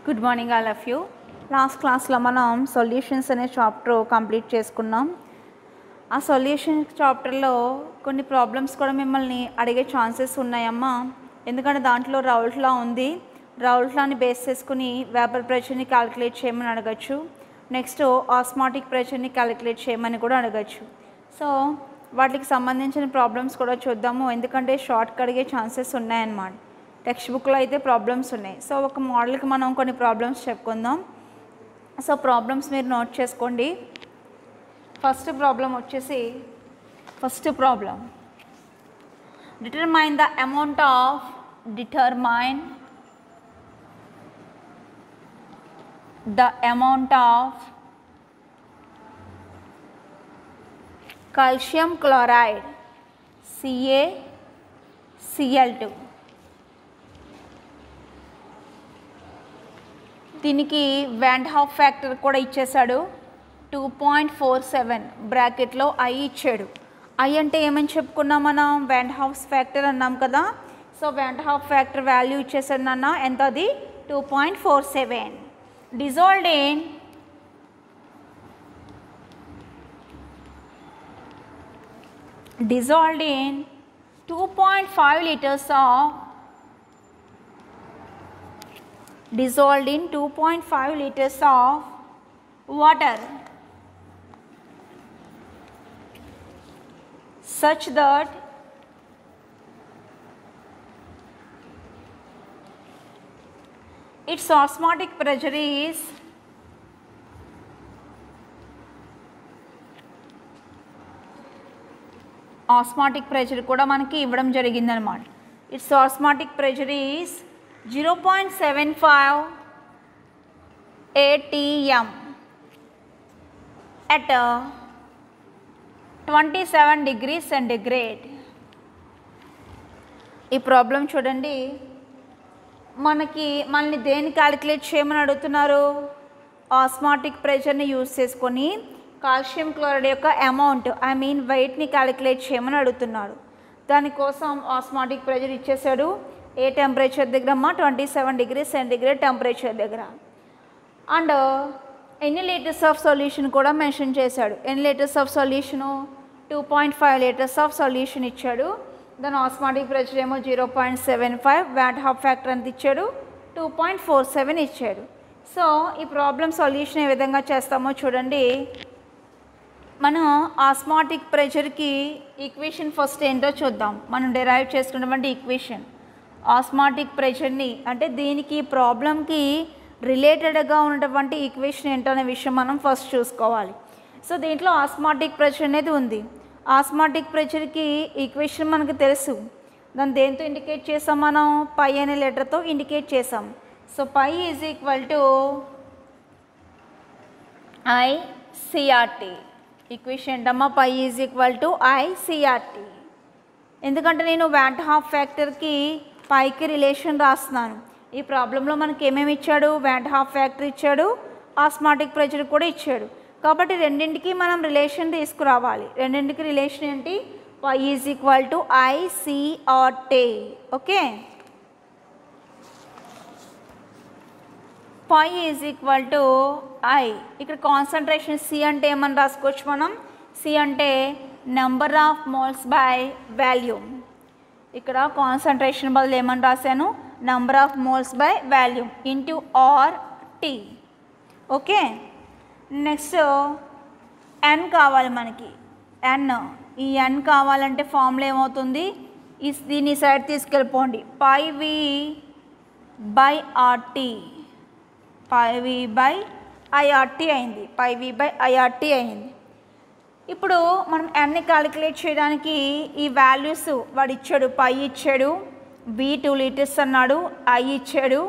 Good morning all of you. Last క్లాస్లో మనం solutions అనే చాప్టర్ కంప్లీట్ చేసుకున్నాం. ఆ సొల్యూషన్ చాప్టర్లో కొన్ని ప్రాబ్లమ్స్ కూడా మిమ్మల్ని అడిగే ఛాన్సెస్ ఉన్నాయమ్మా. ఎందుకంటే దాంట్లో రౌల్ట్ లా ఉంది. రౌల్ట్ లాని బేస్ చేసుకుని వేపర్ ప్రెషర్ని క్యాలిక్యులేట్ చేయమని అడగచ్చు. నెక్స్ట్ ఆస్మాటిక్ ప్రెషర్ని క్యాలిక్యులేట్ చేయమని కూడా అడగచ్చు. సో వాటికి సంబంధించిన ప్రాబ్లమ్స్ కూడా చూద్దాము, ఎందుకంటే షార్ట్కి అడిగే ఛాన్సెస్ ఉన్నాయన్నమాట. టెక్స్ట్ బుక్లో అయితే ప్రాబ్లమ్స్ ఉన్నాయి. సో ఒక మోడల్కి మనం కొన్ని ప్రాబ్లమ్స్ చెప్పుకుందాం. సో ప్రాబ్లమ్స్ మీరు నోట్ చేసుకోండి. ఫస్ట్ ప్రాబ్లం వచ్చేసి determine the amount of calcium chloride CaCl2. దీనికి వ్యాండ్ హాఫ్ ఫ్యాక్టర్ కూడా ఇచ్చేసాడు. 2.47 బ్రాకెట్లో ఐ ఇచ్చాడు. ఐ అంటే ఏమని చెప్పుకున్నాం మనం? వ్యాండ్ హాఫ్ ఫ్యాక్టర్ అన్నాం కదా. So wand half factor value ఇచ్చేసాడు నాన్న. ఎంత అది? 2.47. dissolved in 2.5 liters of water such that its osmotic pressure is osmotic pressure కూడా మనకి ఇవ్వడం జరిగిందనమాట. It's osmotic pressure is 0.75 atm at 27 degrees centigrade. ఈ ప్రాబ్లం చూడండి. మనల్ని దేన్ని క్యాలిక్యులేట్ చేయమని అడుగుతున్నారు? ఆస్మాటిక్ ప్రెషర్ని యూజ్ చేసుకొని కాల్షియం క్లోరైడ్ యొక్క అమౌంట్, వెయిట్ని క్యాలిక్యులేట్ చేయమని అడుగుతున్నాడు. దానికోసం ఆస్మాటిక్ ప్రెషర్ ఇచ్చేసాడు. ఏ టెంపరేచర్ దగ్గర అమ్మా? 27 degrees centigrade టెంపరేచర్ దగ్గర. అండ్ ఎన్ని లీటర్స్ ఆఫ్ సొల్యూషన్ కూడా మెన్షన్ చేశాడు. ఎన్ని litres of solution? 2.5 liters of solution ఇచ్చాడు. దాని ఆస్మాటిక్ ప్రెషర్ ఏమో 0.75, వ్యాండ్ హాఫ్ ఫ్యాక్టర్ అంత ఇచ్చాడు, 2.47 ఇచ్చాడు. సో ఈ ప్రాబ్లం సొల్యూషన్ ఏ విధంగా చేస్తామో చూడండి. మనం ఆస్మాటిక్ ప్రెషర్కి ఈక్వేషన్ ఫస్ట్ ఏంటో చూద్దాం. మనం డెరైవ్ చేసుకున్నటువంటి ఈక్వేషన్ ఆస్మాటిక్ ప్రెషర్ని, అంటే దీనికి ప్రాబ్లంకి రిలేటెడ్గా ఉన్నటువంటి ఈక్వేషన్ ఏంటో అనే విషయం మనం ఫస్ట్ చూసుకోవాలి. సో దీంట్లో ఆస్మాటిక్ ప్రెషర్ అనేది ఉంది. ఆస్మాటిక్ ప్రెషర్కి ఈక్వేషన్ మనకు తెలుసు. దాన్ని దేంతో ఇండికేట్ చేసాం మనం? పై అనే లెటర్తో ఇండికేట్ చేసాం. So pi is equal to ICRT. Equation ఏంటమ్మా? Pi is equal to ICRT. ఎందుకంటే నేను వ్యాండ్ హాఫ్ ఫ్యాక్టర్కి పైకి రిలేషన్ రాస్తున్నాను. ఈ ప్రాబ్లంలో మనకి ఏమేమి ఇచ్చాడు? వ్యాండ్ హాఫ్ ఫ్యాక్టర్ ఇచ్చాడు, ఆస్మాటిక్ ప్రెషర్ కూడా ఇచ్చాడు. కాబట్టి రెండింటికి మనం రిలేషన్ తీసుకురావాలి. రెండింటికి రిలేషన్ ఏంటి? Pi is equal to ICRT. Okay, pi is equal to I. ఇక్కడ కాన్సన్ట్రేషన్ సి అంటే ఏమని రాసుకోవచ్చు మనం? సి అంటే number of moles by volume. ఇక్కడ కాన్సన్ట్రేషన్ బదులు ఏమని రాశాను? Number of moles by volume into RT. Okay, next N కావాలి మనకి. ఈ N కావాలంటే ఫార్ములా ఏమవుతుంది? దీన్ని సైడ్ తీసుకెళ్ళిపోండి. Pi V by RT. Pi V by IRT అయింది. పై V బై IRT అయింది. ఇప్పుడు మనం Nని క్యాలిక్యులేట్ చేయడానికి ఈ వాల్యూస్ వాడు ఇచ్చాడు. పై ఇచ్చాడు, V 2 liters అన్నాడు, I ఇచ్చాడు,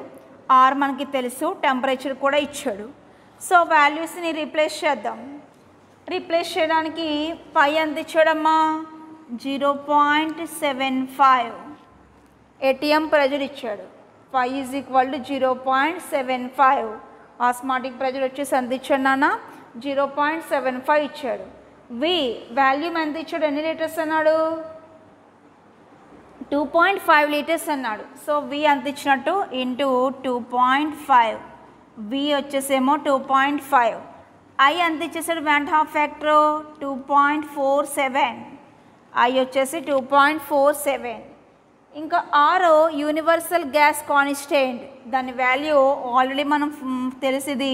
R మనకి తెలుసు, టెంపరేచర్ కూడా ఇచ్చాడు. సో వాల్యూస్ని రీప్లేస్ చేద్దాం. రీప్లేస్ చేయడానికి పై ఎంత ఇచ్చాడమ్మా? 0.75 atm ప్రెషర్ ఇచ్చాడు. Pi is equal to 0.75. Osmotic pressure వచ్చేసి ఎంత ఇచ్చాడు నాన్న? 0.75 ఇచ్చాడు. V వాల్యూమ్ ఎంత ఇచ్చాడు? ఎన్ని లీటర్స్ అన్నాడు? 2.5 liters అన్నాడు. సో V ఎంత ఇచ్చినట్టు? ఇంటూ 2.5. వి వచ్చేసేమో 2.5, ఐ ఎంత ఇచ్చేసాడు వ్యాంట్ హాఫ్ ఫ్యాక్టర్ 2.47, ఐ వచ్చేసి 2.47. ఇంకా ఆర్ యూనివర్సల్ గ్యాస్ కాన్స్టెంట్, దాని వాల్యూ ఆల్రెడీ మనం తెలిసింది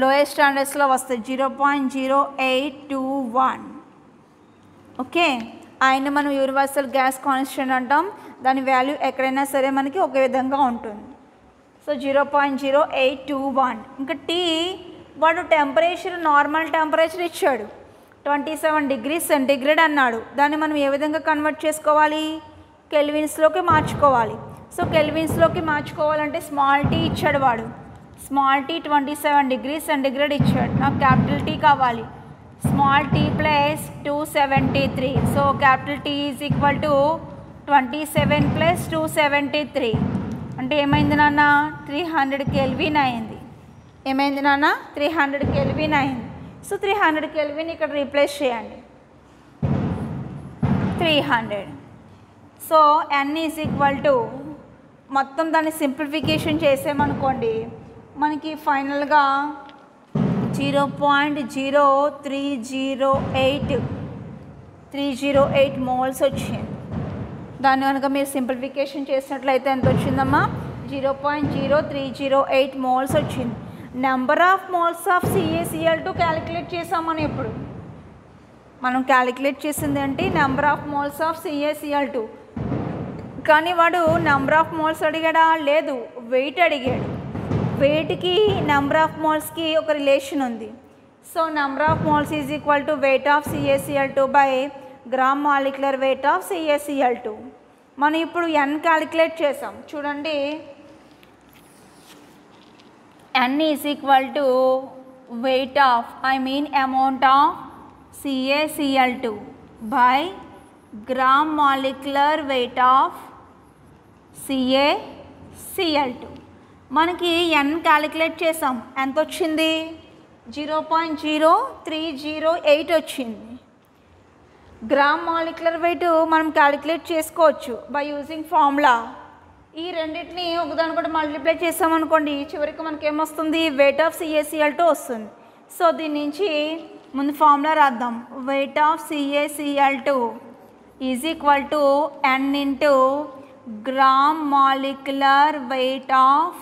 లోయెస్ట్ స్టాండర్డ్స్లో వస్తుంది 0.0821. ఓకే, ఆయన మనం యూనివర్సల్ గ్యాస్ కాన్స్టెంట్ అంటాం, దాని వాల్యూ ఎక్కడైనా సరే మనకి ఒకే విధంగా ఉంటుంది. సో 0.0821. ఇంకా టీ వాడు టెంపరేచర్ నార్మల్ టెంపరేచర్ ఇచ్చాడు 27 degrees సెంటీగ్రేడ్ అన్నాడు. దాన్ని మనం ఏ విధంగా కన్వర్ట్ చేసుకోవాలి, కెల్విన్స్లోకి మార్చుకోవాలి. సో కెల్విన్స్లోకి మార్చుకోవాలంటే స్మాల్ టీ ఇచ్చాడు వాడు, స్మాల్ టీ 27 degrees సెంటీగ్రేడ్ ఇచ్చాడు. నాకు క్యాపిటల్ టీ కావాలి, small T plus 273. So capital T is equal to 27 + 273 అంటే ఏమైంది నాన్న 300 Kelvin అయింది. ఏమైంది నాన్న 300 Kelvin అయింది. సో 300 Kelvin ఇక్కడ రీప్లేస్ చేయండి 300. So n is equal to మొత్తం దాన్ని సింప్లిఫికేషన్ చేసామనుకోండి మనకి ఫైనల్గా 0.0308 మోల్స్ వచ్చింది. దాన్ని కనుక మీరు సింప్లిఫికేషన్ చేసినట్లయితే ఎంత వచ్చిందమ్మా 0.0308 మోల్స్ వచ్చింది. Number of moles of CaCl2 calculate చేసాం మనం క్యాలిక్యులేట్ చేసింది ఏంటి number of moles of CaCl2. కానీ వాడు నెంబర్ ఆఫ్ మోల్స్ అడిగాడా, లేదు వెయిట్ అడిగాడు. వెయిట్కి నెంబర్ ఆఫ్ మోల్స్కి ఒక రిలేషన్ ఉంది. So number of moles is equal to weight of CaCl2 by gram molecular weight of CaCl2. మనం ఇప్పుడు n క్యాలిక్యులేట్ చేసాం చూడండి, n is equal to weight of amount of CaCl2 by gram molecular weight of CaCl2. మనకి n calculate చేసాం, ఎంత వచ్చింది 0.0308 వచ్చింది. Gram molecular wait మనం క్యాలిక్యులేట్ చేసుకోవచ్చు బై యూజింగ్ ఫార్ములా. ఈ రెండింటిని ఒకదానికొకటి మల్టిప్లై చేసామనుకోండి చివరికి మనకి ఏమొస్తుంది వెయిట్ ఆఫ్ CaCl2 వస్తుంది. సో దీని నుంచి ముందు ఫార్ములా రాద్దాం. Weight of CaCl2 is equal to n into gram molecular weight of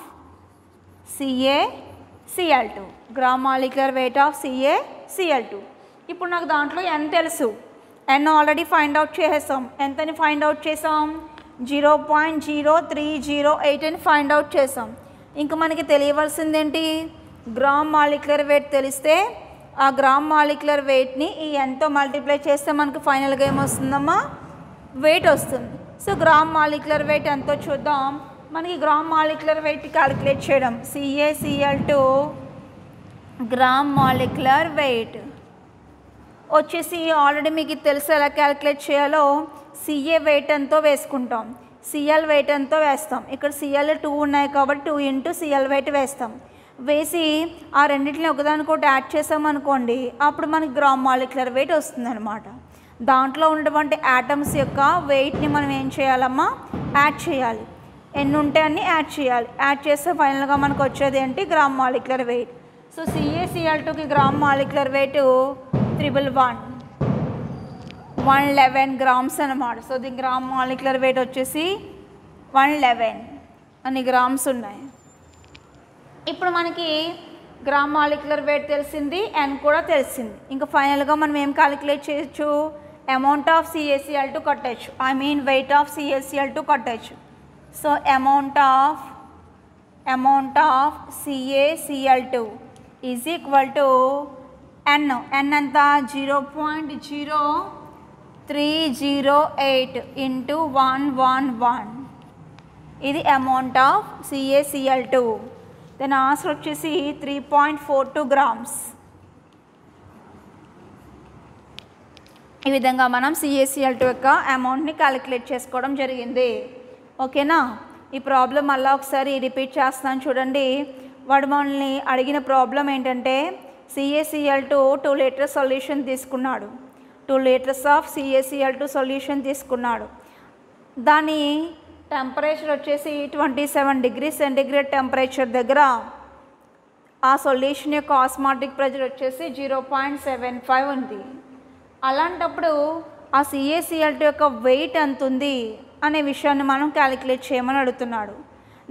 CaCl2, gram molecular weight of CaCl2. ఇప్పుడు నాకు దాంట్లో n తెలుసు, n ఆల్రెడీ ఫైండ్ అవుట్ చేసేసాం. ఎంతని ఫైండ్ అవుట్ చేసాం 0.0308 అని ఫైండ్ అవుట్ చేసాం. ఇంకా మనకి తెలియవలసింది ఏంటి గ్రామ్ మాలిక్యులర్ వెయిట్ తెలిస్తే ఆ గ్రామ్ మాలిక్యులర్ వెయిట్ని ఈ nతో మల్టిప్లై చేస్తే మనకు ఫైనల్గా ఏమొస్తుందమ్మా వెయిట్ వస్తుంది. సో గ్రామ్ మాలిక్యులర్ వెయిట్ ఎంతో చూద్దాం. మనకి గ్రామ్ మాలిక్యులర్ వెయిట్ క్యాలిక్యులేట్ చేయడం CaCl2 గ్రామ్ మాలిక్యులర్ వెయిట్ వచ్చేసి ఆల్రెడీ మీకు తెలుసు ఎలా క్యాలిక్యులేట్ చేయాలో. Ca వెయిట్ ఎంతో వేసుకుంటాం, Cl వెయిట్ ఎంతో వేస్తాం. ఇక్కడ Cl 2 ఉన్నాయి కాబట్టి 2 ఇంటూ Cl వెయిట్ వేస్తాం. వేసి ఆ రెండింటిని ఒకదానికొకటి యాడ్ చేసామనుకోండి అప్పుడు మనకి గ్రామ్ మాలిక్యులర్ వెయిట్ వస్తుందన్నమాట. దాంట్లో ఉన్నటువంటి యాటమ్స్ యొక్క వెయిట్ని మనం ఏం చేయాలమ్మా యాడ్ చేయాలి. ఎన్ని ఉంటే అన్ని యాడ్ చేయాలి. యాడ్ చేస్తే ఫైనల్గా మనకు వచ్చేది ఏంటి గ్రామ్ మాలిక్యులర్ వెయిట్. సో CaCl2కి గ్రామ్ మాలిక్యులర్ వెయిట్ 111 గ్రామ్స్ అన్నమాట. సో దీని గ్రామ్ మాలిక్యులర్ వెయిట్ వచ్చేసి 111 అన్ని గ్రామ్స్ ఉన్నాయి. ఇప్పుడు మనకి గ్రామ్ మాలిక్యులర్ వెయిట్ తెలిసింది, n కూడా తెలిసింది. ఇంకా ఫైనల్గా మనం ఏం క్యాలిక్యులేట్ చేయొచ్చు అమౌంట్ ఆఫ్ CaCl2 కట్టచ్చు, వెయిట్ ఆఫ్ CaCl2 కట్టచ్చు. So amount of CaCl2 is equal to n ఎంత 0.0308 ఇంటూ 111. ఇది అమౌంట్ ఆఫ్ CaCl2. దాని ఆన్సర్ వచ్చేసి 3.42 గ్రామ్స్. ఈ విధంగా మనం CaCl2 యొక్క అమౌంట్ని క్యాలిక్యులేట్ చేసుకోవడం జరిగింది. ఓకేనా, ఈ ప్రాబ్లం మళ్ళీ ఒకసారి రిపీట్ చేస్తాను చూడండి. వాడు మనల్ని అడిగిన ప్రాబ్లం ఏంటంటే CaCl2 2 లీటర్స్ సొల్యూషన్ తీసుకున్నాడు, 2 లీటర్స్ ఆఫ్ CaCl2 సొల్యూషన్ తీసుకున్నాడు. దాని టెంపరేచర్ వచ్చేసి 27 degrees సెంటీగ్రేడ్ టెంపరేచర్ దగ్గర ఆ సొల్యూషన్ యొక్క ఆస్మాటిక్ ప్రెజర్ వచ్చేసి 0.75 ఉంది. అలాంటప్పుడు ఆ CaCl2 యొక్క వెయిట్ ఎంత ఉంది అనే విషయాన్ని మనం క్యాలిక్యులేట్ చేయమని అడుగుతున్నాడు.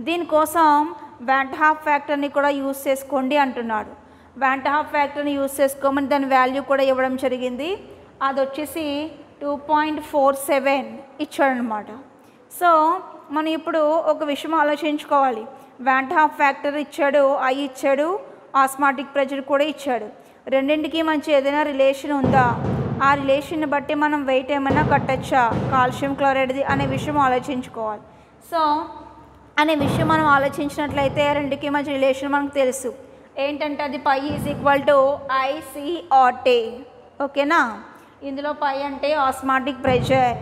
దీనికోసం వ్యాంట్ హాఫ్ ఫ్యాక్టర్ని కూడా యూజ్ చేసుకోండి అంటున్నాడు. వ్యాంట్ హాఫ్ ఫ్యాక్టర్ని యూజ్ చేసుకోమని దాని వాల్యూ కూడా ఇవ్వడం జరిగింది. అది వచ్చేసి 2.47 ఇచ్చాడనమాట. సో మనం ఇప్పుడు ఒక విషయం ఆలోచించుకోవాలి. వ్యాంట్ హాఫ్ ఫ్యాక్టర్ ఇచ్చాడు, ఐ ఇచ్చాడు, ఆస్మాటిక్ ప్రెజర్ కూడా ఇచ్చాడు. రెండింటికి మంచి ఏదైనా రిలేషన్ ఉందా, ఆ రిలేషన్ని బట్టి మనం వెయిట్ ఏమైనా కట్టచ్చా కాల్షియం క్లోరైడ్ది అనే విషయం ఆలోచించుకోవాలి. సో అనే విషయం మనం ఆలోచించినట్లయితే రెండుకి మధ్య రిలేషన్ మనకు తెలుసు. ఏంటంటే అది pi is equal to ICRT. ఓకేనా? ఇందులో పై అంటే osmotic pressure,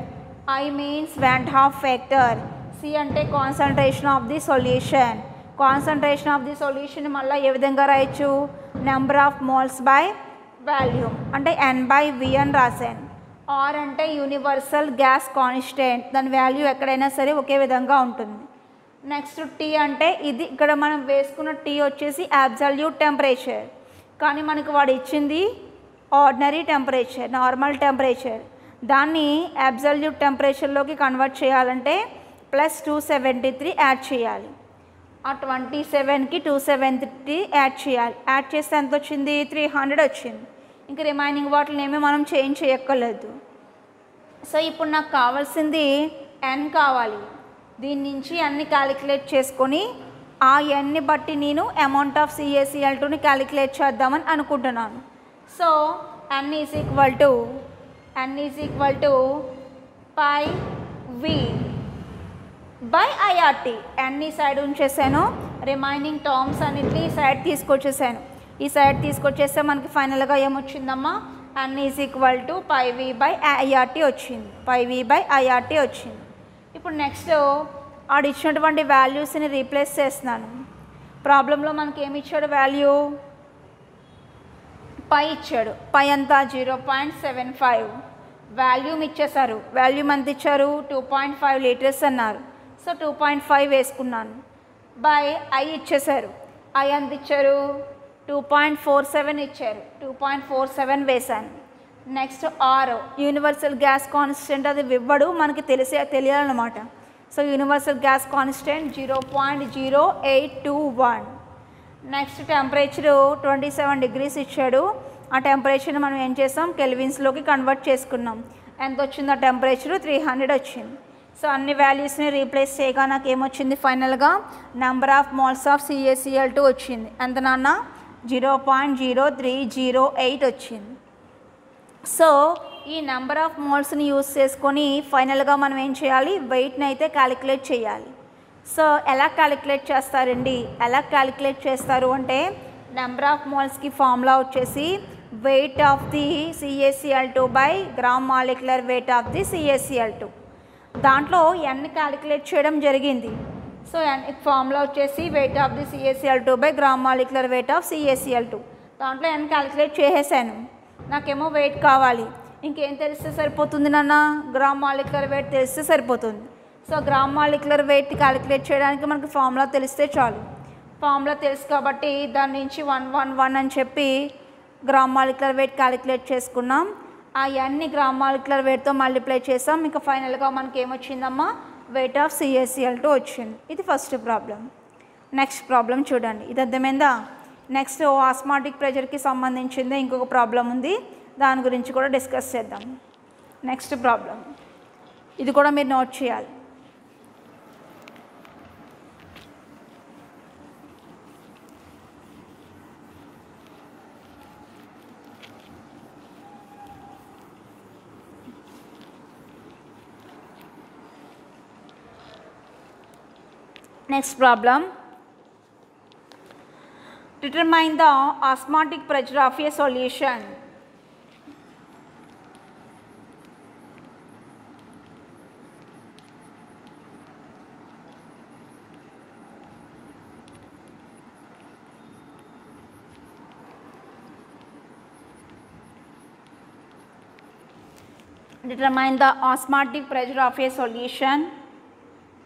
I means van't Hoff factor, C అంటే concentration of the solution. Concentration of the solution మళ్ళీ ఏ విధంగా రాయొచ్చు, number of moles by volume అంటే N/V అని రాశాను. ఆర్ అంటే యూనివర్సల్ గ్యాస్ కాన్స్టెంట్, దాని వాల్యూ ఎక్కడైనా సరే ఒకే విధంగా ఉంటుంది. నెక్స్ట్ టీ అంటే ఇది ఇక్కడ మనం వేసుకున్న టీ వచ్చేసి అబ్సల్యూట్ టెంపరేచర్, కానీ మనకు వాడు ఇచ్చింది ఆర్డినరీ టెంపరేచర్, నార్మల్ టెంపరేచర్. దాన్ని అబ్సల్యూట్ టెంపరేచర్లోకి కన్వర్ట్ చేయాలంటే +273 యాడ్ చేయాలి. ఆ 27కి 273 యాడ్ చేయాలి. యాడ్ చేస్తే ఎంత వచ్చింది, 300 వచ్చింది. ఇంక రిమైనింగ్ వాటిని ఏమీ మనం చేంజ్ చేయక్కర్లేదు. సో ఇప్పుడు నాకు కావాల్సింది N కావాలి. దీని నుంచి అన్ని క్యాలిక్యులేట్ చేసుకొని ఆ Nని బట్టి నేను అమౌంట్ ఆఫ్ CaCl2ని క్యాలిక్యులేట్ చేద్దామని అనుకుంటున్నాను. So N is equal to πV/IRT. Nని సైడ్ ఉంచేసాను, రిమైనింగ్ టర్మ్స్ అన్నిటిని సైడ్ తీసుకొచ్చేసాను. ఈ సైడ్ తీసుకొచ్చేస్తే మనకి ఫైనల్గా ఏమొచ్చిందమ్మా, N is equal to πV/IRT వచ్చింది. πV/IRT వచ్చింది. ఇప్పుడు నెక్స్ట్ ఆడు ఇచ్చినటువంటి వాల్యూస్ని రీప్లేస్ చేస్తున్నాను. ప్రాబ్లంలో మనకి ఏమి ఇచ్చాడు, వాల్యూ పై ఇచ్చాడు. పై అంతా 0.75. వాల్యూమ్ ఇచ్చేసారు. వాల్యూమ్ ఎంత ఇచ్చారు, 2.5 లీటర్స్ అన్నారు. సో 2.5 వేసుకున్నాను. బై ఐ ఇచ్చేసారు. ఐ ఎంత ఇచ్చారు, 2.47 ఇచ్చారు. 2.47 వేసాను. Next R universal gas constant, అది ఇవ్వడు, మనకి తెలియాలన్నమాట. So universal gas constant 0.0821. Next temperature 27 degrees ఇచ్చాడు. ఆ టెంపరేచర్ని మనం ఏం చేసాం, కెల్విన్స్లోకి కన్వర్ట్ చేసుకున్నాం. ఎంత వచ్చింది ఆ టెంపరేచరు, 300 వచ్చింది. సో అన్ని వాల్యూస్ని రీప్లేస్ చేయగా నాకు ఏమొచ్చింది, ఫైనల్గా number of moles of CaCl2 వచ్చింది. ఎంత నాన్న, 0.0308 వచ్చింది. సో ఈ నెంబర్ ఆఫ్ మోల్స్ని యూజ్ చేసుకొని ఫైనల్గా మనం ఏం చేయాలి, వెయిట్ని అయితే క్యాలిక్యులేట్ చేయాలి. సో ఎలా క్యాలిక్యులేట్ చేస్తారండి, ఎలా క్యాలిక్యులేట్ చేస్తారు అంటే నెంబర్ ఆఫ్ మోల్స్కి ఫార్ములా వచ్చేసి wait of the CaCl2 by gram molecular weight of the CaCl2. దాంట్లో N క్యాలిక్యులేట్ చేయడం జరిగింది. సో ఫార్ములా వచ్చేసి wait of the CaCl2 by gram molecular weight of CaCl2. దాంట్లో N క్యాలిక్యులేట్ చేసేసాను. నాకేమో వెయిట్ కావాలి. ఇంకేం తెలిస్తే సరిపోతుంది నాన్న, గ్రామ్ మాలిక్యులర్ వెయిట్ తెలిస్తే సరిపోతుంది. So gram molecular weight calculate చేయడానికి మనకు ఫార్ములా తెలిస్తే చాలు. ఫార్ములా తెలుసు కాబట్టి దాని నుంచి 111 అని చెప్పి గ్రామ్ మాలిక్యులర్ వెయిట్ క్యాలిక్యులేట్ చేసుకున్నాం. ఆ Nని గ్రామ్ మాలిక్యులర్ వెయిట్తో మల్టిప్లై చేసాం. ఇంకా ఫైనల్గా మనకి ఏమొచ్చిందమ్మా, వెయిట్ ఆఫ్ CaCl2 వచ్చింది. ఇది ఫస్ట్ ప్రాబ్లం. నెక్స్ట్ ప్రాబ్లం చూడండి, ఇది అర్థమైందా? నెక్స్ట్ ఆస్మాటిక్ ప్రెషర్కి సంబంధించింది ఇంకొక ప్రాబ్లం ఉంది, దాని గురించి కూడా డిస్కస్ చేద్దాం. నెక్స్ట్ ప్రాబ్లం ఇది కూడా మీరు నోట్ చేయాలి. Next problem, determine the osmotic pressure of a solution. Determine the osmotic pressure of a solution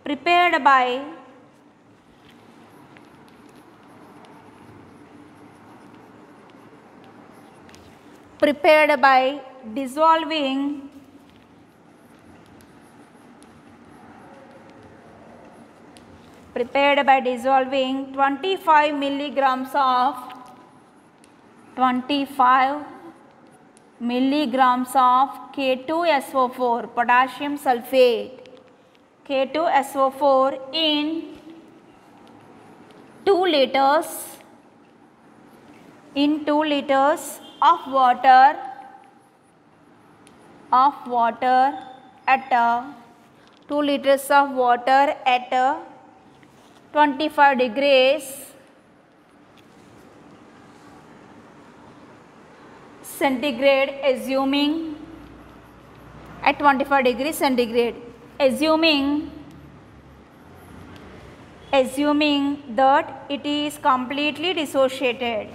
prepared by prepared by dissolving 25 milligrams of K2SO4 potassium sulfate K2SO4 in 2 liters of water at 2 liters of water at 25 degrees centigrade, assuming at 25 degrees centigrade, assuming that it is completely dissociated,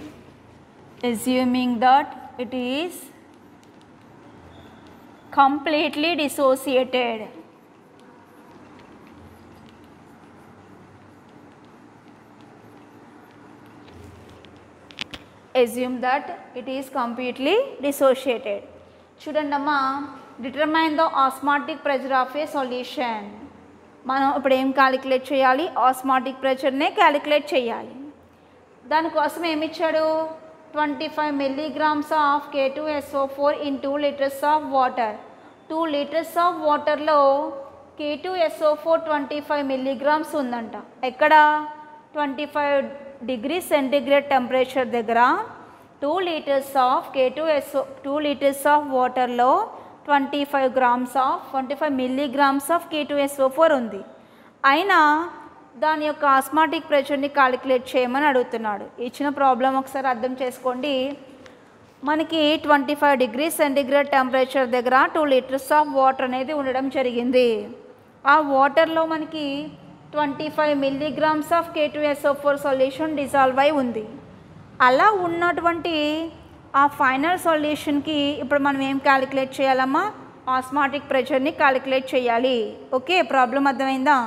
assuming that it is completely dissociated. Assume that it is completely dissociated. చూడండమ్మా, determine the osmotic pressure of a solution. మనం ఇప్పుడు ఏం calculate చేయాలి? Osmotic ప్రెషర్నే calculate చేయాలి. దానికోసం ఏమిచ్చాడు? 25 milligrams of K2SO4 in 2 liters of water. 2 liters of వాటర్లో K2SO4 25 milligrams ఉందంట. ఎక్కడ? 25 డిగ్రీ సెంటిగ్రేడ్ టెంపరేచర్ దగ్గర 2 liters of K2SO 2 liters of వాటర్లో 25 milligrams ఆఫ్ K2SO4 ఉంది. అయినా దాని యొక్క ఆస్మాటిక్ ప్రెషర్ని క్యాలిక్యులేట్ చేయమని అడుగుతున్నాడు. ఇచ్చిన ప్రాబ్లం ఒకసారి అర్థం చేసుకోండి. మనకి 25 డిగ్రీ సెంటిగ్రేడ్ టెంపరేచర్ దగ్గర 2 liters ఆఫ్ వాటర్ అనేది ఉండడం జరిగింది. ఆ వాటర్లో మనకి 25 milligrams of K2SO4 solution dissolve అయి ఉంది. అలా ఉన్నటువంటి ఆ ఫైనల్ సొల్యూషన్కి ఇప్పుడు మనం ఏం క్యాలిక్యులేట్ చేయాలమ్మా? ఆస్మాటిక్ ప్రెషర్ని క్యాలిక్యులేట్ చేయాలి. ఓకే, ప్రాబ్లం అర్థమైందా?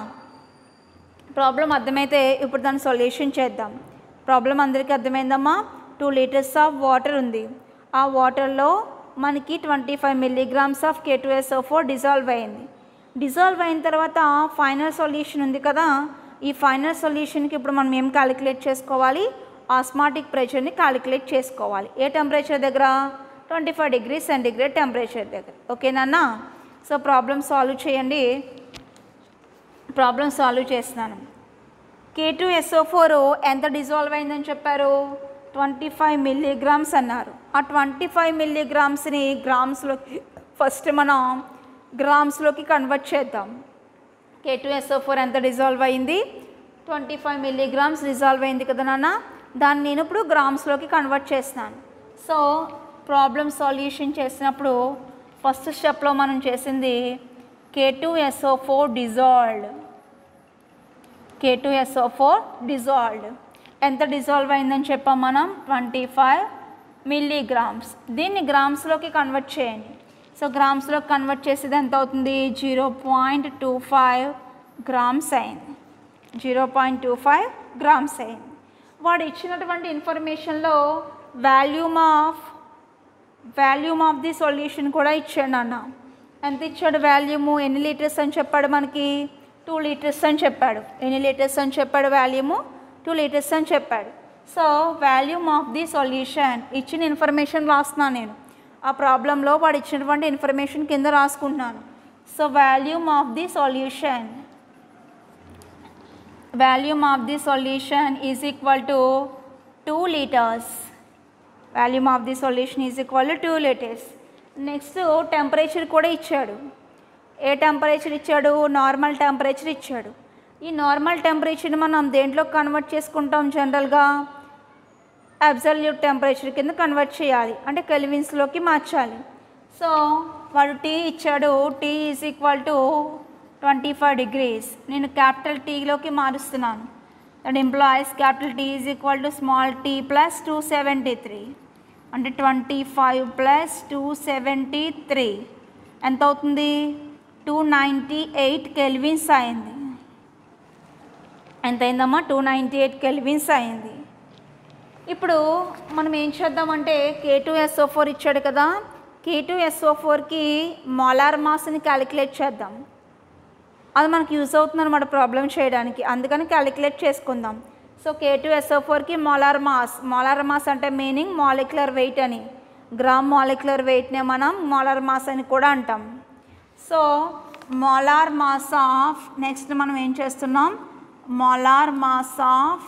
ప్రాబ్లం అర్థమైతే ఇప్పుడు దాని సొల్యూషన్ చేద్దాం. ప్రాబ్లం అందరికీ అర్థమైందమ్మా? 2 liters ఆఫ్ వాటర్ ఉంది. ఆ వాటర్లో మనకి 25 milligrams ఆఫ్ K2SO4 డిజాల్వ్ అయింది. డిజాల్వ్ అయిన తర్వాత ఫైనల్ సొల్యూషన్ ఉంది కదా, ఈ ఫైనల్ సొల్యూషన్కి ఇప్పుడు మనం ఏం క్యాలిక్యులేట్ చేసుకోవాలి? ఆస్మాటిక్ ప్రెషర్ని క్యాలిక్యులేట్ చేసుకోవాలి. ఏ టెంపరేచర్ దగ్గర? 25 డిగ్రీ సెంటిగ్రేడ్ టెంపరేచర్ దగ్గర. ఓకేనా? సో ప్రాబ్లం సాల్వ్ చేయండి. ప్రాబ్లం సాల్వ్ చేస్తున్నాను. K2SO4 ఎంత డిజాల్వ్ అయిందని చెప్పారు? 25 milligrams అన్నారు. ఆ 25 milligramsని గ్రామ్స్లోకి ఫస్ట్ మనం గ్రామ్స్లోకి కన్వర్ట్ చేద్దాం. K2SO4 ఎంత డిజాల్వ్ అయింది? 25 milligrams డిజాల్వ్ అయింది కదా నాన్న. దాన్ని నేను ఇప్పుడు గ్రామ్స్లోకి కన్వర్ట్ చేస్తున్నాను. సో ప్రాబ్లం సొల్యూషన్ చేసినప్పుడు ఫస్ట్ స్టెప్లో మనం చేసింది K2SO4 డిజాల్వ్డ్. ఎంత డిజాల్వ్ అయిందని చెప్పాం మనం? 25 milligrams. దీన్ని గ్రామ్స్లోకి కన్వర్ట్ చేయండి. సో గ్రామ్స్లోకి కన్వర్ట్ చేసేది ఎంత అవుతుంది? 0.25 grams అయింది. 0.25 grams అయింది. వాడు ఇచ్చినటువంటి ఇన్ఫర్మేషన్లో వాల్యూమ్ ఆఫ్ ది సొల్యూషన్ కూడా ఇచ్చాడు అన్న. ఎంత ఇచ్చాడు వాల్యూము? ఎన్ని లీటర్స్ అని చెప్పాడు మనకి? 2 liters అని చెప్పాడు. ఎన్ని లీటర్స్ అని చెప్పాడు? వాల్యూము 2 liters అని చెప్పాడు. So volume of the solution ఇచ్చిన ఇన్ఫర్మేషన్ రాస్తున్నాను నేను. ఆ ప్రాబ్లంలో వాడు ఇచ్చినటువంటి ఇన్ఫర్మేషన్ కింద రాసుకుంటున్నాను. So volume of the solution is equal to 2 liters. Volume of the solution is equal to 2 liters. Next temperature కూడా ఇచ్చాడు. ఏ టెంపరేచర్ ఇచ్చాడు? నార్మల్ టెంపరేచర్ ఇచ్చాడు. ఈ నార్మల్ టెంపరేచర్ని మనం దేంట్లో కన్వర్ట్ చేసుకుంటాం? జనరల్గా అబ్సల్యూట్ టెంపరేచర్ కింద కన్వర్ట్ చేయాలి, అంటే కెల్విన్స్లోకి మార్చాలి. సో వాడు టీ ఇచ్చాడు. T is equal to 25 degrees. నేను క్యాపిటల్ టీలోకి మారుస్తున్నాను. That implies capital T is equal to small T plus 273, అంటే 25 ప్లస్ 273 ఎంత అవుతుంది? 298 kelvins అయింది. ఎంత అయిందమ్మా? 298 kelvins అయింది. ఇప్పుడు మనం ఏం చేద్దామంటే K2SO4 ఇచ్చాడు కదా, K2SO4కి మోలార్ మాస్ని క్యాలిక్యులేట్ చేద్దాం. అది మనకు యూజ్ అవుతుంది అనమాట ప్రాబ్లం చేయడానికి, అందుకని క్యాలిక్యులేట్ చేసుకుందాం. సో K2SO4కి మోలార్ మాస్ అంటే మీనింగ్ మాలిక్యులర్ వెయిట్ అని, గ్రామ్ మాలిక్యులర్ వెయిట్నే మనం మోలార్ మాస్ అని కూడా అంటాం. So molar mass of, next మనం ఏం చేస్తున్నాం, మోలార్ మాస్ ఆఫ్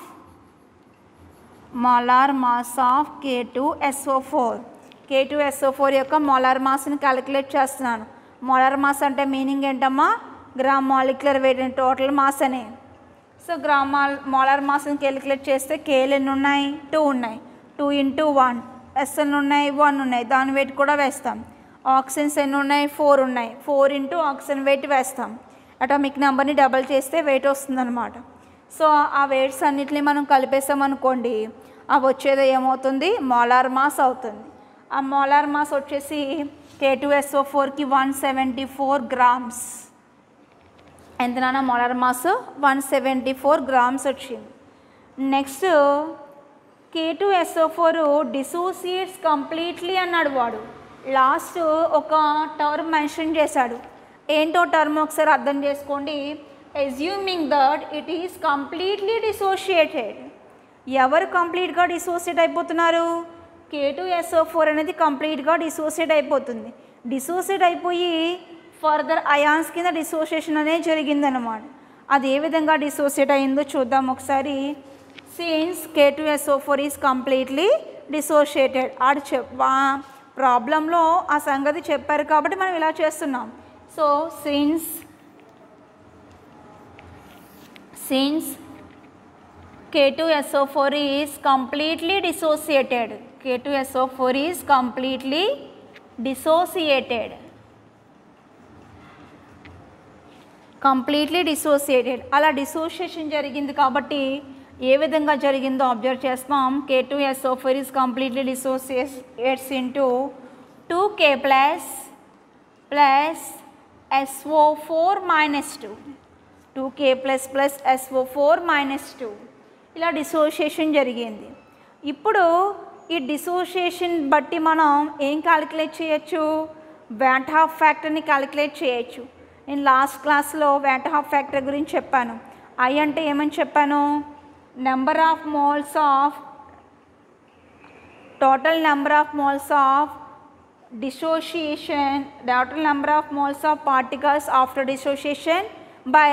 K2SO4 యొక్క మోలార్ మాస్ని క్యాలిక్యులేట్ చేస్తున్నాను. మోలార్ మాస్ అంటే మీనింగ్ ఏంటమ్మా, గ్రామ్ మాలిక్యులర్ వెయిట్ అని, టోటల్ మాస్ అని. సో గ్రామ్ మోలార్ మాస్ని క్యాలిక్యులేట్ చేస్తే కేలు ఎన్ని ఉన్నాయి, 2 ఉన్నాయి, 2 × 1, ఎస్ఎన్ ఉన్నాయి, 1 ఉన్నాయి, దాని వెయిట్ కూడా వేస్తాం. ఆక్సిజన్స్ ఎన్ని ఉన్నాయి, 4 ఉన్నాయి, 4 × ఆక్సిజన్ వెయిట్ వేస్తాం. అటామిక్ నెంబర్ని డబల్ చేస్తే వెయిట్ వస్తుందన్నమాట. సో ఆ వెయిట్స్ అన్నిటిని మనం కలిపేసామనుకోండి, అవి వచ్చేది ఏమవుతుంది, మోలార్ మాస్ అవుతుంది. ఆ మోలార్ మాస్ వచ్చేసి K2SO4కి 174 గ్రామ్స్. ఎంతనా మోలార్ మాస్ 174 గ్రామ్స్ వచ్చింది. నెక్స్ట్ K2SO4 డిసోసియేట్స్ కంప్లీట్లీ అన్నాడు వాడు. లాస్ట్ ఒక టర్మ్ మెన్షన్ చేశాడు. ఏంటో టర్మ్ ఒకసారి అర్థం చేసుకోండి. Assuming that it is completely dissociated. ఎవరు కంప్లీట్గా డిసోసియేట్ అయిపోతున్నారు, K2SO4 అనేది కంప్లీట్గా డిసోసియేట్ అయిపోతుంది. డిసోసియేట్ అయిపోయి ఫర్దర్ అయాన్స్ కింద డిసోసియేషన్ అనేది జరిగిందనమాట. అది ఏ విధంగా డిసోసియేట్ అయిందో చూద్దాం ఒకసారి. సిన్స్ K2SO4 ఈజ్ కంప్లీట్లీ డిసోషియేటెడ్, ప్రాబ్లంలో ఆ సంగతి చెప్పారు కాబట్టి మనం ఇలా చేస్తున్నాం. So since K2SO4 is completely dissociated. K2SO4 is completely dissociated. అలా డిసోసియేషన్ జరిగింది కాబట్టి ఏ విధంగా జరిగిందో అబ్జర్వ్ చేస్తాం. K2SO4 is completely dissociates into 2K plus SO4 minus 2. 2K plus SO4 minus 2. ఇలా డిసోసియేషన్ జరిగింది. ఇప్పుడు ఈ డిసోసియేషన్ బట్టి మనం ఏం క్యాలిక్యులేట్ చేయొచ్చు, వాట్ హాఫ్ ఫ్యాక్టర్ని క్యాలిక్యులేట్ చేయొచ్చు. నేను లాస్ట్ క్లాస్లో వాట్ హాఫ్ ఫ్యాక్టర్ గురించి చెప్పాను. ఐ అంటే ఏమని చెప్పాను, number of moles of total number of moles of dissociation, total number of moles of particles after dissociation by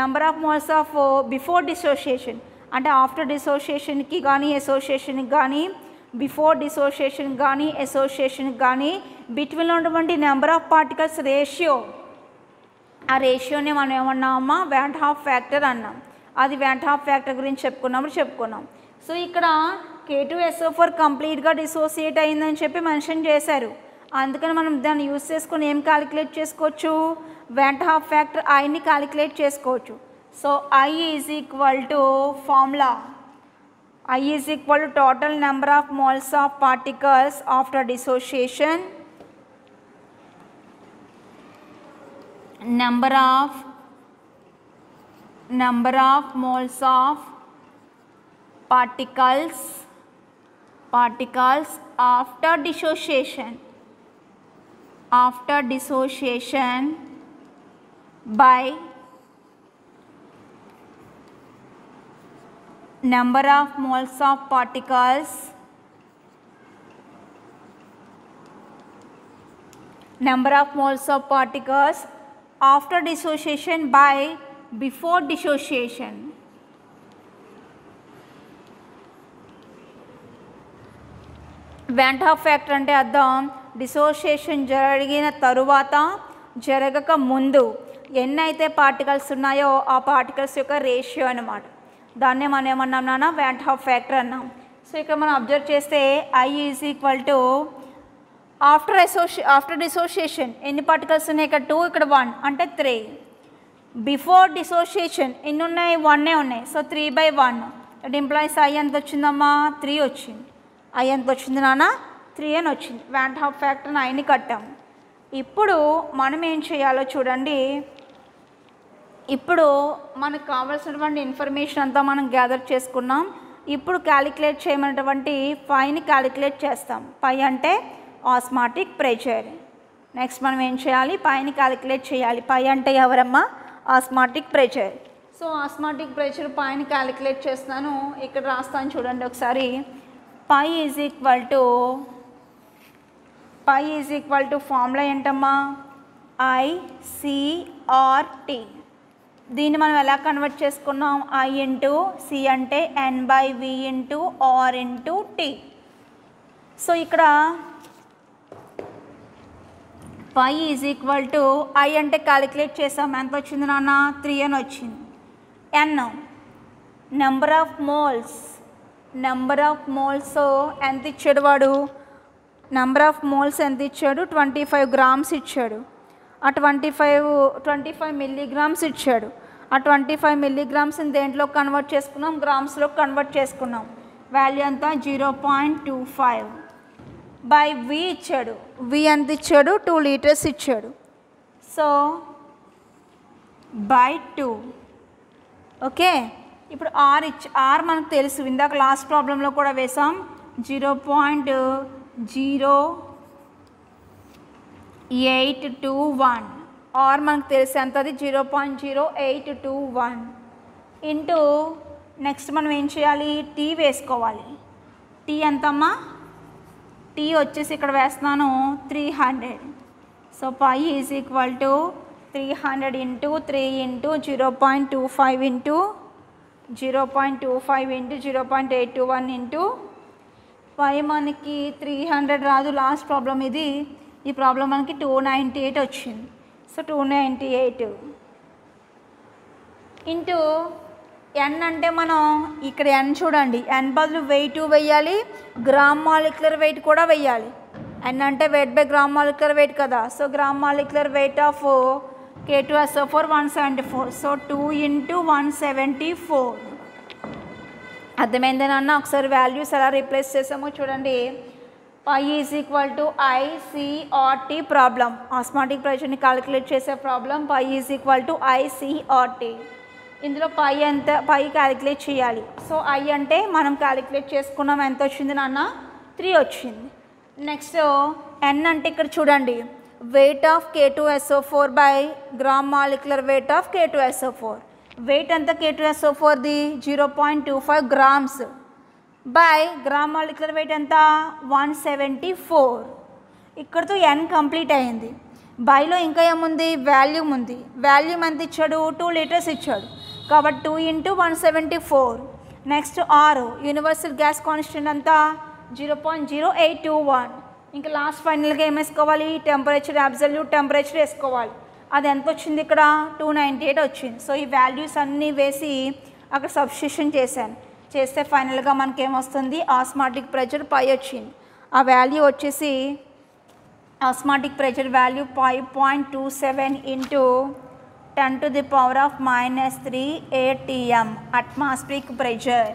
number of moles of before dissociation. అంటే after డిసోసియేషన్కి కానీ అసోసియేషన్కి కానీ, before dissociation కానీ అసోసియేషన్కి కానీ బిట్వీన్లో ఉన్నటువంటి నెంబర్ ఆఫ్ పార్టికల్స్ రేషియో, ఆ రేషియోని మనం ఏమన్నామా, what half factor అన్నాం. అది వాట్ హాఫ్ ఫ్యాక్టర్ గురించి చెప్పుకున్నాం. సో ఇక్కడ K2SO4 కంప్లీట్గా డిసోసియేట్ అయిందని చెప్పి మెన్షన్ చేశారు. అందుకని మనం దాన్ని యూజ్ చేసుకొని ఏం క్యాలిక్యులేట్ చేసుకోవచ్చు, వాట్ హాఫ్ ఫ్యాక్టర్ ఐని క్యాలిక్యులేట్ చేసుకోవచ్చు. So I is equal to formula, I is equal to total number of moles of particles after dissociation, number of moles of particles after dissociation by number of moles of particles after dissociation by before dissociation. What half factor అంటే అర్థం, dissociation జరిగిన తరువాత జరగక ముందు ఎన్నైతే particles ఉన్నాయో ఆ particles యొక్క రేషియో అనమాట. దాన్నే మనం ఏమన్నాం నాన్న, వాట్ హాఫ్ ఫ్యాక్టర్ అన్నాం. సో ఇక్కడ మనం అబ్జర్వ్ చేస్తే I is equal to after dissociation ఎన్ని పార్టికల్స్ ఉన్నాయి, ఇక్కడ 2, ఇక్కడ 1 అంటే 3. బిఫోర్ డిసోసియేషన్ ఎన్ని ఉన్నాయి, 1 ఉన్నాయి. సో 3/1. ఇట్ ఇంప్లాయిస్ I ఎంత వచ్చిందమ్మా, 3 వచ్చింది. I ఎంత వచ్చింది నాన్న, 3 అని వచ్చింది. వాట్ హాఫ్ ఫ్యాక్టర్ Iని కట్టాం. ఇప్పుడు మనం ఏం చేయాలో చూడండి. ఇప్పుడు మనకు కావాల్సినటువంటి ఇన్ఫర్మేషన్ అంతా మనం గ్యాదర్ చేసుకున్నాం. ఇప్పుడు క్యాలిక్యులేట్ చేయమన్నటువంటి పైని క్యాలిక్యులేట్ చేస్తాం. పై అంటే ఆస్మాటిక్ ప్రెషర్. నెక్స్ట్ మనం ఏం చేయాలి, పైని క్యాలిక్యులేట్ చేయాలి. పై అంటే ఎవరమ్మా, osmotic pressure. So osmotic pressure పైన క్యాలిక్యులేట్ చేస్తున్నాను, ఇక్కడ రాస్తాను చూడండి ఒకసారి. పై ఈజ్ ఈక్వల్ టు ఫార్ములా ఏంటమ్మా, ICRT. దీన్ని మనం ఎలా కన్వర్ట్ చేసుకున్నాం, I ఇంటూ C అంటే N/V into R into T. So ఇక్కడ పై ఈజ్ ఈక్వల్ టు I అంటే క్యాలిక్యులేట్ చేసాం, ఎంత వచ్చింది నాన్న, 3 అని వచ్చింది. N నెంబర్ ఆఫ్ మోల్స్ ఎంత ఇచ్చాడు వాడు, నెంబర్ ఆఫ్ మోల్స్ ఎంత ఇచ్చాడు, 25 గ్రామ్స్ ఇచ్చాడు. ఆ 25 మిల్లీగ్రామ్స్ ఇచ్చాడు. ఆ 25 మిల్లీగ్రామ్స్ని దేంట్లో కన్వర్ట్ చేసుకున్నాం, గ్రామ్స్లో కన్వర్ట్ చేసుకున్నాం. వాల్యూ అంతా 0.25 బై V ఇచ్చాడు. V ఎంత ఇచ్చాడు, 2 లీటర్స్ ఇచ్చాడు. So by 2. ఓకే, ఇప్పుడు R మనకు తెలుసు, ఇందాక లాస్ట్ ప్రాబ్లంలో కూడా వేసాం, 0.0821. R మనకు తెలుసు ఎంత, అది 0.0821 ఇంటూ నెక్స్ట్ మనం ఏం చేయాలి, T వేసుకోవాలి. T ఎంతమ్మా, T వచ్చేసి ఇక్కడ వేస్తున్నాను 300. So pi is equal to 300 into 3 into 0.25 into 0.821 into pi మనకి 300 రాదు, లాస్ట్ ప్రాబ్లం ఇది. ఈ ప్రాబ్లం మనకి 298 వచ్చింది. సో 298 ఇంటూ N అంటే మనం ఇక్కడ N చూడండి, N బదులు వెయిట్ వేయాలి, గ్రామ్ మాలిక్యులర్ వెయిట్ కూడా వేయాలి. N అంటే weight by gram molecular weight కదా. So gram molecular weight of K2SO4 174. So 2 into 174. అర్థమైందేనన్నా, ఒకసారి వాల్యూస్ ఎలా రీప్లేస్ చేసామో చూడండి. Pi is equal to ICRT problem, osmotic ప్రెషర్ని క్యాలిక్యులేట్ చేసే problem. Pi is equal to ICRT. ఇందులో పై క్యాలిక్యులేట్ చేయాలి. సో I అంటే మనం క్యాలిక్యులేట్ చేసుకున్నాం, ఎంత వచ్చింది నాన్న, 3 వచ్చింది. నెక్స్ట్ N అంటే ఇక్కడ చూడండి, weight of K2SO4 by gram molecular weight of K2SO4. Weight ఎంత K2SO4ది, 0.25 grams by gram molecular weight ఎంత, 174. ఇక్కడతో N కంప్లీట్ అయింది. బైలో ఇంకా ఏముంది, వాల్యూమ్ ఉంది. వాల్యూమ్ ఎంత ఇచ్చాడు, 2 లీటర్స్ ఇచ్చాడు కాబట్టి 2 into 174. Next R universal gas constant అంతా 0.0821. ఇంకా లాస్ట్ ఫైనల్గా ఏం వేసుకోవాలి, టెంపరేచర్, అబ్సల్యూట్ టెంపరేచర్ వేసుకోవాలి. అది ఎంత వచ్చింది, ఇక్కడ 298 వచ్చింది. సో ఈ వాల్యూస్ అన్నీ వేసి అక్కడ సబ్స్టిట్యూషన్ చేస్తే ఫైనల్గా మనకి ఏమొస్తుంది, ఆస్మాటిక్ ప్రెషర్ పై వచ్చింది. ఆ వాల్యూ వచ్చేసి osmotic pressure value 5.27 into 10⁻³ ATM atmospheric pressure.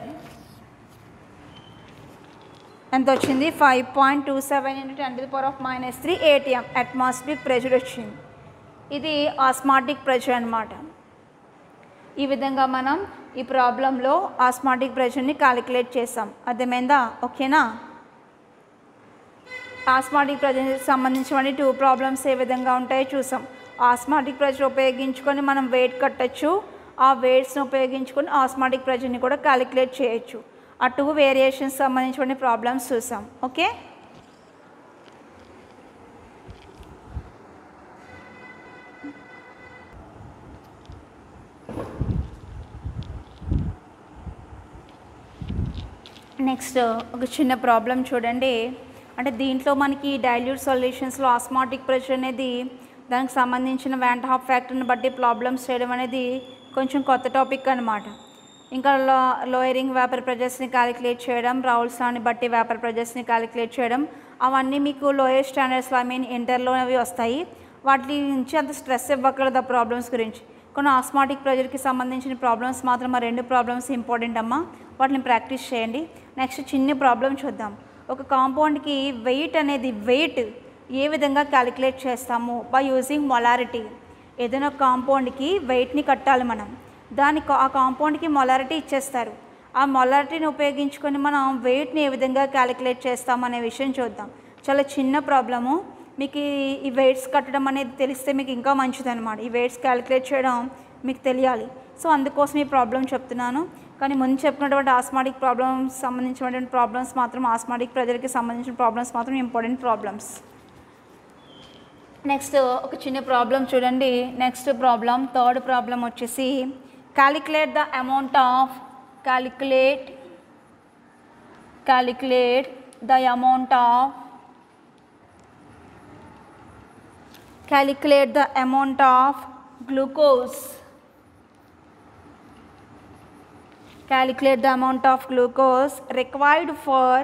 ఎంత వచ్చింది, 5.27 ఇంటూ 10⁻³ ATM అట్మాస్ఫిరిక్ ప్రెషర్ వచ్చింది. ఇది ఆస్మాటిక్ ప్రెషర్ అన్నమాట. ఈ విధంగా మనం ఈ ప్రాబ్లంలో ఆస్మాటిక్ ప్రెషర్ని క్యాలిక్యులేట్ చేసాం. అర్థమైందా, ఓకేనా. ఆస్మాటిక్ ప్రెషర్కి సంబంధించిన 2 ప్రాబ్లమ్స్ ఏ విధంగా ఉంటాయో చూసాం. ఆస్మాటిక్ ప్రెషర్ ఉపయోగించుకొని మనం వెయిట్ కట్టచ్చు, ఆ వెయిట్స్ని ఉపయోగించుకొని ఆస్మాటిక్ ప్రెషర్ని కూడా క్యాలిక్యులేట్ చేయొచ్చు. ఆ 2 వేరియేషన్స్ సంబంధించిన ప్రాబ్లమ్స్ చూసాం. ఓకే, నెక్స్ట్ ఒక చిన్న ప్రాబ్లం చూడండి. అంటే దీంట్లో మనకి డైల్యూట్ సొల్యూషన్స్లో ఆస్మాటిక్ ప్రెషర్ అనేది దానికి సంబంధించిన వ్యాంట్ హాఫ్ ఫ్యాక్టర్ని బట్టి ప్రాబ్లమ్స్ చేయడం అనేది కొంచెం కొత్త టాపిక్ అనమాట. ఇంకా లోయరింగ్ వేపర్ ప్రెజర్స్ని క్యాలిక్యులేట్ చేయడం, రౌల్స్ లాని బట్టి వేపర్ ప్రెజర్స్ని క్యాలిక్యులేట్ చేయడం, అవన్నీ మీకు లోయర్ స్టాండర్డ్స్లో ఇంటర్లో అవి వస్తాయి. వాటి నుంచి అంత స్ట్రెస్ ఇవ్వకూడదు ఆ ప్రాబ్లమ్స్ గురించి. కొన్ని ఆస్మాటిక్ ప్రెషర్కి సంబంధించిన ప్రాబ్లమ్స్ మాత్రం ఆ 2 ప్రాబ్లమ్స్ ఇంపార్టెంట్ అమ్మా, వాటిని ప్రాక్టీస్ చేయండి. నెక్స్ట్ చిన్న ప్రాబ్లం చూద్దాం. ఒక కాంపౌండ్కి వెయిట్ ఏ విధంగా క్యాలిక్యులేట్ చేస్తాము, బై యూజింగ్ మొలారిటీ. ఏదైనా కాంపౌండ్కి వెయిట్ని కట్టాలి మనం, ఆ కాంపౌండ్కి మొలారిటీ ఇచ్చేస్తారు. ఆ మొలారిటీని ఉపయోగించుకొని మనం వెయిట్ని ఏ విధంగా క్యాలిక్యులేట్ చేస్తామనే విషయం చూద్దాం. చాలా చిన్న ప్రాబ్లము. మీకు ఈ వెయిట్స్ కట్టడం అనేది తెలిస్తే మీకు ఇంకా మంచిదన్నమాట. ఈ వెయిట్స్ క్యాలిక్యులేట్ చేయడం మీకు తెలియాలి. సో అందుకోసం ఈ ప్రాబ్లం చెప్తున్నాను. కానీ ముందు చెప్పినటువంటి ఆస్మాటిక్ ప్రాబ్లమ్స్ సంబంధించినటువంటి ప్రాబ్లమ్స్ మాత్రం, ఆస్మాటిక్ ప్రజలకి సంబంధించిన ప్రాబ్లమ్స్ మాత్రం ఇంపార్టెంట్ ప్రాబ్లమ్స్. నెక్స్ట్ ఒక చిన్న ప్రాబ్లం చూడండి. నెక్స్ట్ ప్రాబ్లం, థర్డ్ ప్రాబ్లం వచ్చేసి calculate the amount of calculate the amount of glucose. Calculate the amount of glucose required for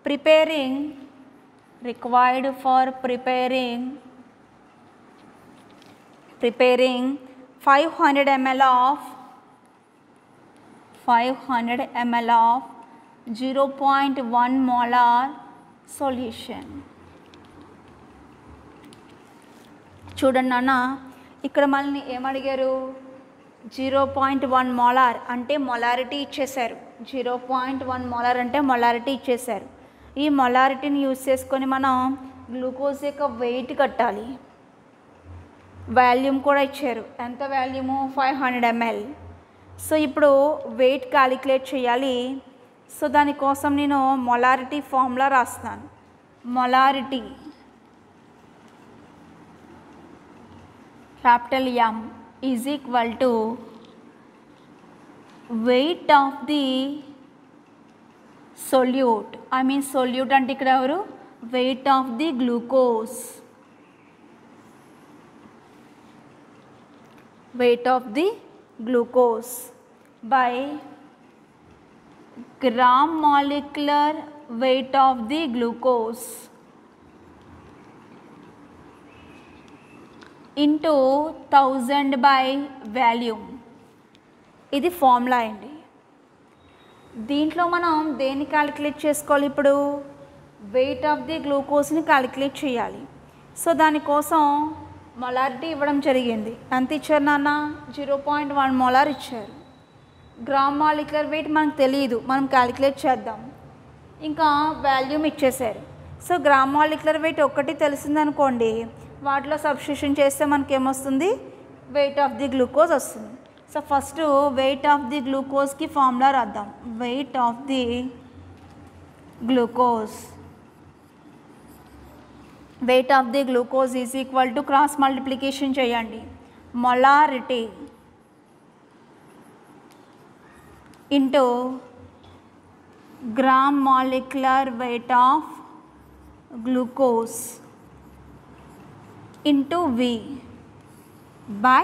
preparing 500 ml of 0.1 molar solution. చూడండి నాన్న, ఇక్కడ మనల్ని ఏమడిగారు? 0.1 molar అంటే మొలారిటీ ఇచ్చేశారు. 0.1 molar అంటే మొలారిటీ ఇచ్చేశారు. ఈ మొలారిటీని యూజ్ చేసుకొని మనం గ్లూకోజ్ యొక్క వెయిట్ కట్టాలి. వాల్యూమ్ కూడా ఇచ్చారు. ఎంత వాల్యూము? 500 ml. సో ఇప్పుడు వెయిట్ క్యాలిక్యులేట్ చేయాలి. సో దానికోసం నేను మొలారిటీ ఫార్ములా రాస్తాను. Molarity capital M is equal to wait of the solute. Solute అంటే ఇక్కడ ఎవరు? Wait of the glucose. weight of the glucose by gram molecular weight of the glucose into 1000 by volume. ఇది formula అండి. దీంట్లో మనం దేన్ని calculate చేసుకోవాలి? ఇప్పుడు వెయిట్ ఆఫ్ ది గ్లూకోజ్ని క్యాలిక్యులేట్ చేయాలి. సో దానికోసం మొలారిటీ ఇవ్వడం జరిగింది. ఎంత ఇచ్చారు నాన్న? 0.1 molar ఇచ్చారు. గ్రామ్ మాలిక్యులర్ వెయిట్ మనకు తెలియదు, మనం క్యాలిక్యులేట్ చేద్దాం. ఇంకా వాల్యూమ్ ఇచ్చేసారు. సో గ్రామ్ మాలిక్యులర్ వెయిట్ ఒక్కటి తెలిసిందనుకోండి, వాటిలో సబ్స్టిట్యూషన్ చేస్తే మనకి ఏమొస్తుంది? వెయిట్ ఆఫ్ ది గ్లూకోజ్ వస్తుంది. So first weight of the గ్లూకోజ్కి ఫార్ములా రాద్దాం. Weight of the glucose, weight of the glucose is equal to cross multiplication చేయండి. Molarity into gram molecular weight of glucose into V by